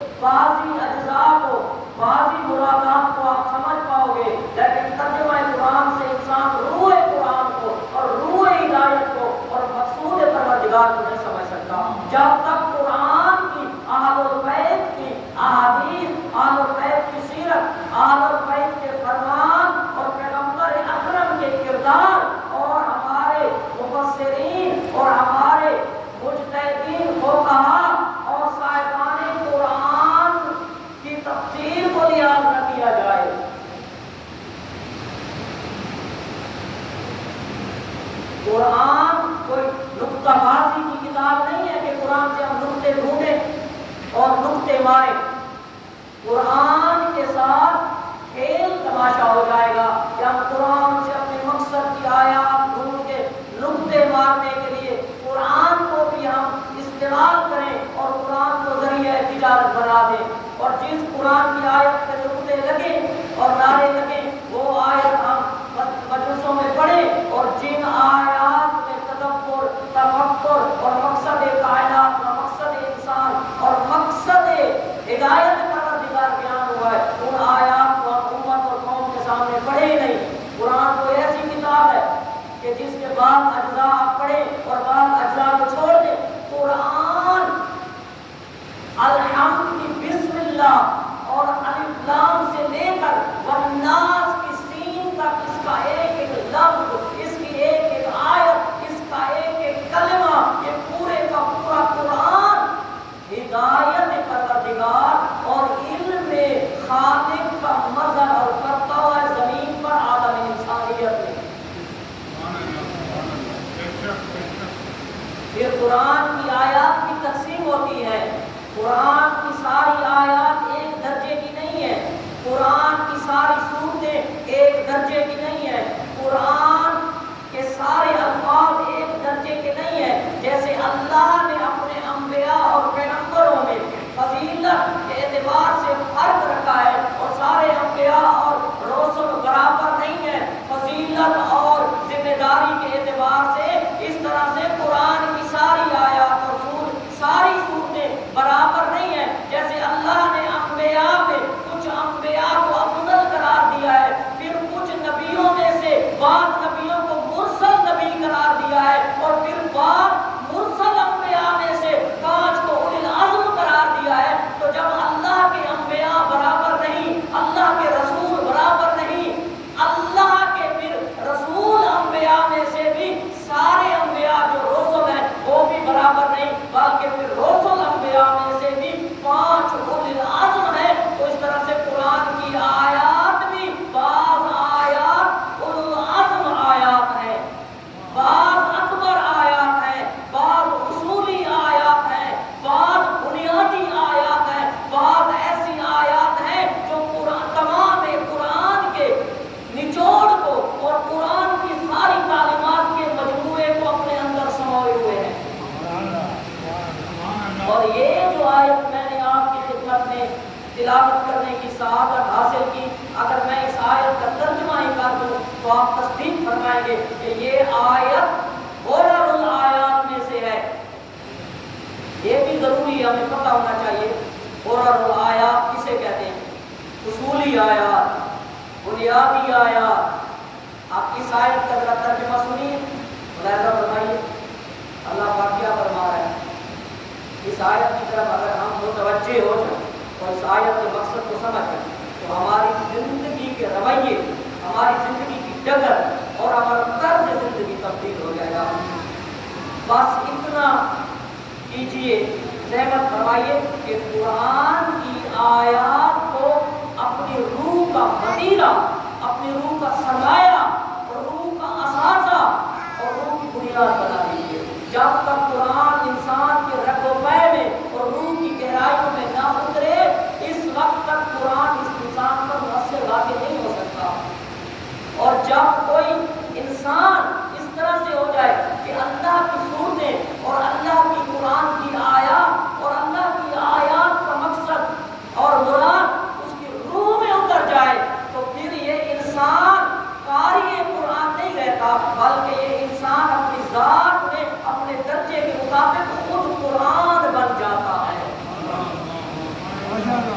بعضی اجزاء کو، بعضی مرادات کو آپ سمجھ پاؤ گے، لیکن ترجمہ قرآن سے انسان روح قرآن کو اور روح ہدایت کو اور مقصود پروردگار کو نہیں سمجھ سکتا جب تک قرآن کی اہل البیت کی احادیث، اہل البیت کی سیرت، اہل البیت کے فرمان اور پیغمبر اکرم کے کردار اور ہمارے مفسرین اور ہمارے مجتہدین فقہاء اور صاحبان قرآن کی تفسیر کو لحاظ نہ کیا جائے۔ قرآن کوئی نکتہ بازی کی کتاب نہیں ہے کہ قرآن سے ہم نکتے ڈھونڈیں اور نکتے ماریں۔ قرآن کے ساتھ کھیل تماشا ہو جائے گا کہ ہم قرآن سے اپنے مقصد کی آیات ڈھونڈ کے نکتے مارنے کے لیے قرآن کو بھی ہم استعمال کریں اور قرآن کو ذریعہ تجارت بنا دیں، اور جس قرآن کی آیت کے نکتے لگیں اور نعرے لگیں وہ آیت ہم مجلسوں میں پڑھیں، اور جن آیات میں تدبر، تفکر اور مقصد کائنات کا مقصد انسان اور مقصد ہدایت پروردگار بیان ہوا ہے، ان آیات کو ہم امت اور قوم کے سامنے پڑھے ہی نہیں۔ قرآن تو ایسی کتاب ہے کہ جس کے بعد اجزاء آپ پڑھیں اور بعد اجزاء کو چھوڑ دیں۔ قرآن الحمد کی بسم اللہ اور الف لام سے لے کر والناس کی سین تک اس کا ایک ایک لفظ، اس کی ایک ایک آیت، اس کا ایک ایک کلمہ، یہ پورے کا پورا قرآن ہدایت پروردگار اور علم خالق کا مظہر اور کرتا ہوا ہے زمین پر عالم انسانیت میں۔ پھر قرآن کی آیات کی تقسیم ہوتی ہے۔ قرآن کی ساری آیات ایک درجے کی نہیں ہے، قرآن کی ساری صورتیں ایک درجے کی نہیں ہے، قرآن کے سارے الفاظ ایک درجے کے نہیں ہیں۔ جیسے اللہ نے اپنے انبیاء اور پیغمبروں میں فضیلت کے اعتبار سے فرق رکھا ہے، اور سارے انبیاء اور رسل برابر نہیں ہیں فضیلت اور ذمہ داری کے اعتبار سے، اس طرح سے قرآن کی ساری آیات اور ساری صورتیں برابر نہیں ہیں۔ جیسے اللہ نے انبیاء میں کچھ انبیاء کو افضل قرار دیا ہے، پھر کچھ نبیوں میں سے بعض نبیوں کو مرسل نبی قرار دیا ہے، اور پھر بعض مرسل انبیاء میں سے 5 کو اولی العزم قرار دیا ہے۔ تو جب اللہ کے انبیاء برابر نہیں، اللہ کے رسول برابر نہیں، اللہ کے پھر رسول انبیاء میں سے بھی سارے انبیاء جو رسول ہیں وہ بھی برابر نہیں، بلکہ پھر رسول انبیاء میں سے بھی 5 اولی العزم ہیں۔ تو اس طرح سے قرآن کی آیات بھی بعض آیات اولی العزم آیات ہیں، بعض اکبر آیات ہیں، بعض اصولی آیات ہیں، بعض بنیادی آیات ہیں، بعض ایسی آیات ہیں جو تمام قرآن کے نچوڑ کو اور قرآن کی ساری تعلیمات کے مجموعے کو اپنے اندر سموئے ہوئے ہیں۔ اور یہ جو آیت میں نے آپ کی خدمت میں تلاوت کرنے کی سعادت حاصل کی، اگر میں اس آیت کا ترجمہ ہی کر دوں تو آپ تصدیق فرمائیں گے کہ یہ آیت غرر الآیات میں سے ہے۔ یہ بھی ضروری ہمیں پتہ ہونا چاہیے غرر الآیات کسے کہتے ہیں۔ اصولی آیات، بنیادی آیات۔ آپ اس آیت کا ذرا ترجمہ سنیے، ملاحظہ فرمائیے اللہ پاک کیا فرما رہا ہے۔ اس آیت کی طرف اگر ہم متوجہ ہو جائیں اور اس آیت کے مقصد کو سمجھ جائیں تو ہماری زندگی کے رویے، ہماری زندگی کی ڈگر اور ہمارا طرز زندگی تبدیل ہو جائے گا۔ بس اتنا کیجئے، زحمت فرمائیے کہ قرآن کی آیات کو اپنی روح کا مدینہ، اپنی روح کا سرمایہ اور روح کا اثاثہ اور روح کی بنیاد بنا دیجیے۔ جب تک قرآن انسان کے رگ و پے میں اور روح کی گہرائیوں میں نہ اترے، اس وقت تک قرآن اس انسان پر مؤثر واقع نہیں ہو سکتا۔ اور جب کوئی انسان اس طرح سے ہو جائے کہ اللہ کی صورتیں اور اللہ کی قرآن کی آیات اور اللہ کی آیات کا مقصد اور مراد اس کی روح میں اتر جائے، تو پھر یہ ماشاء اللہ